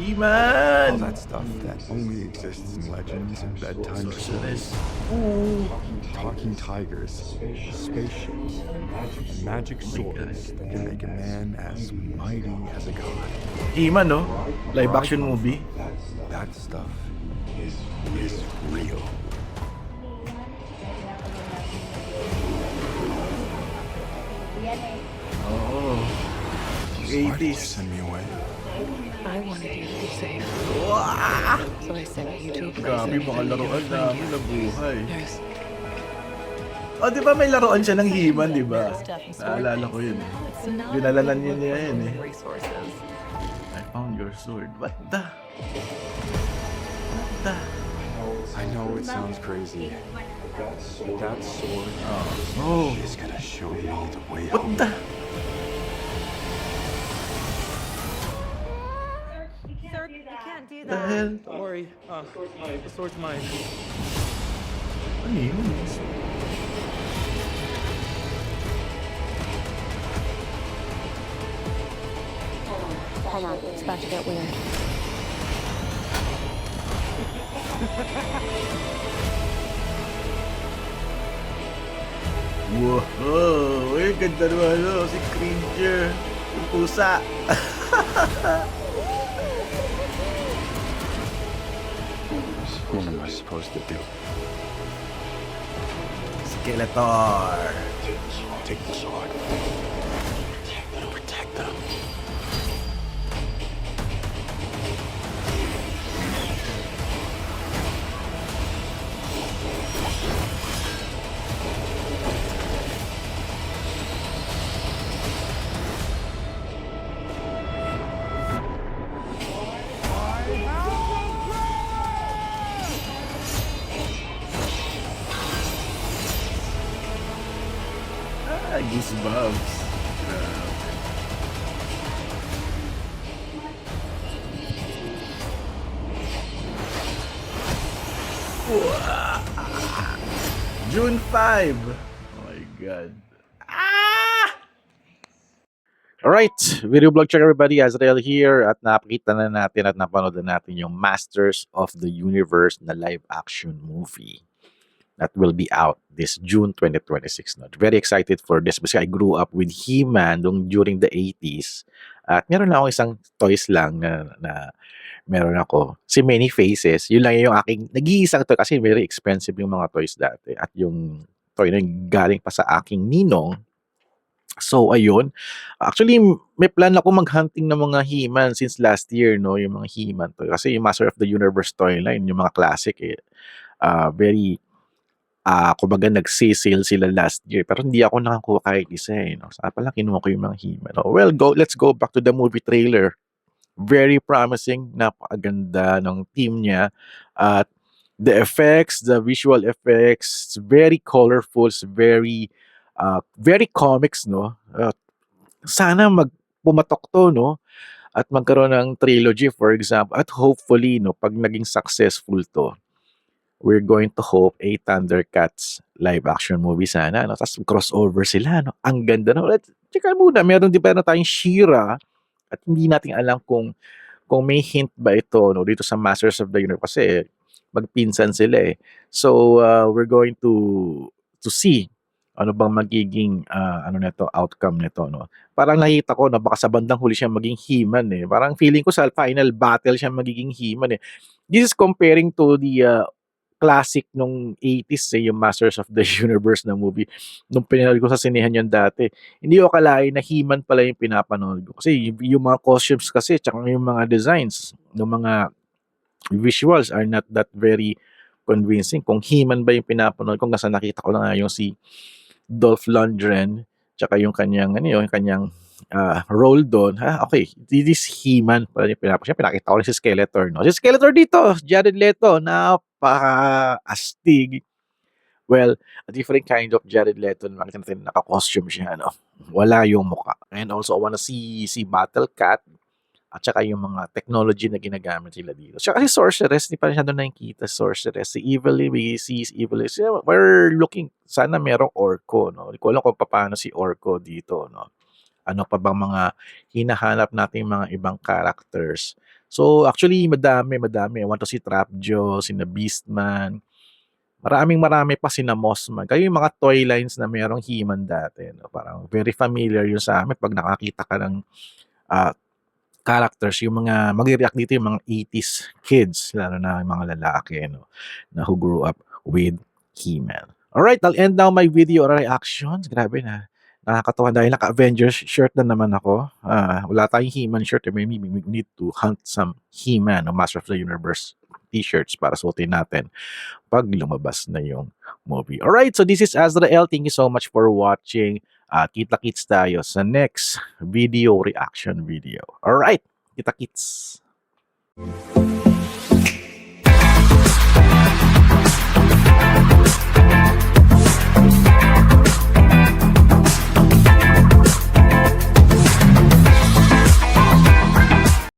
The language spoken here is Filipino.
He-Man! All that stuff that only exists in legends and bedtime stories. Sorceress. Ooh. Talking tigers, spaceships, and magic swords that can make a man as mighty as a god. He-Man, no? Live Where I action come movie. from, that stuff is real. Oo. Why did you 80s. send me away? I wanted you to be safe. Wah! So I sent you to a place Grabe, that mga I laruan find namin you. na buhay. There's Oh, di ba may laruan siya ng He-Man, di ba? Naalala ko yun eh. Dinalalan niya niya yun eh. resources. I found your sword. What the? What the? I know it sounds crazy, but that sword Oh. is gonna show me the way What home. the? Sir, you can't do The that. hell? Don't worry. The sword's mine. Ano yun? Hold on, it's about to get weird. Wow! Uy, ganda naman ano, si Cringer. Yung pusa. What am I supposed to do? Skeletor. Take the sword. Protect them. Ah, goosebumps. June 5. Oh my God. Alright, video blog check everybody, Azrael here at napakita na natin at napanood na natin yung Masters of the Universe na live action movie that will be out this June 2026. No? Very excited for this because I grew up with He-Man during the 80s at meron lang ako isang toys lang na meron ako. Si Many Faces, yun lang yung aking nag-iisang toy kasi very expensive yung mga toys dati at yung toy na yung galing pa sa aking ninong. So, ayun. Actually, may plan ako mag-hunting ng mga He-Man since last year, no? Yung mga He-Man toy. Kasi yung Master of the Universe toy line, yung mga classic, very, kumbaga nag-sale sila last year. Pero hindi ako nakakuha kahit isa, no? Sana pala kinuha ko yung mga He-Man. Oh, well, let's go back to the movie trailer. Very promising. Napakaganda ng team niya. At the effects, the visual effects, it's very colorful, it's very comics, no? Sana pumatok to, no? At magkaroon ng trilogy, for example. At hopefully, no, pag naging successful to, we're going to hope a Thundercats live action movie sana, no? Tapos crossover sila, no? Ang ganda, no? Let's check muna. Meron tayong She-Ra at hindi natin alam kung may hint ba ito, no, dito sa Masters of the Universe kasi magpinsan sila eh. So, we're going to see ano bang magiging outcome nito, no. Parang nakita ko na baka sa bandang huli siya maging He-Man eh. Parang feeling ko sa final battle siya magiging He-Man eh. This is comparing to the classic nung 80s eh, yung Masters of the Universe na movie. Nung pinanood ko sa sinehan yan dati, hindi ko akalain na He-Man pala yung pinapanood ko. Kasi yung mga costumes kasi, tsaka yung mga designs, yung mga visuals are not that very convincing. Kung He-Man ba yung pinapanood ko, kasi nakita ko na nga yung si Dolph Lundgren, tsaka yung kanyang, role doon. Okay, this is He-Man pala yung pinapanood. Pinakita ko rin si Skeletor, no? Si Skeletor dito, Jared Leto, napaka-astig. Well, a different kind of Jared Leto. Makita natin naka-costume siya, no? Wala yung mukha. And also, I wanna see si Battle Cat at saka yung mga technology na ginagamit sila dito. Tsaka si Sorceress, di pa rin siya doon nakikita Sorceress. Si Evilly, we see Evilly. We're looking, sana merong Orko, no? Hindi ko alam kung paano si Orko dito, no? ano pa bang mga hinahanap nating mga ibang characters. So, actually, madami. I want to see Trapjaw, sina Beastman, marami pa sina Mossman. Kayo yung mga toy lines na merong He-Man dati, no? Parang very familiar yun sa amin pag nakakita ka ng ah, characters, yung mga magre-react dito yung mga 80s kids, lalo na yung mga lalaki, no, na who grew up with He-Man. Alright, I'll end now my video reactions. Grabe na. Nakakatawa dahil naka-Avengers shirt na naman ako. Wala tayong He-Man shirt. Maybe we need to hunt some He-Man o Master of the Universe t-shirts para suotin natin pag lumabas na yung movie. Alright, so this is Azrael. Thank you so much for watching. Kita-kits tayo sa next video reaction video. Alright, kita-kits.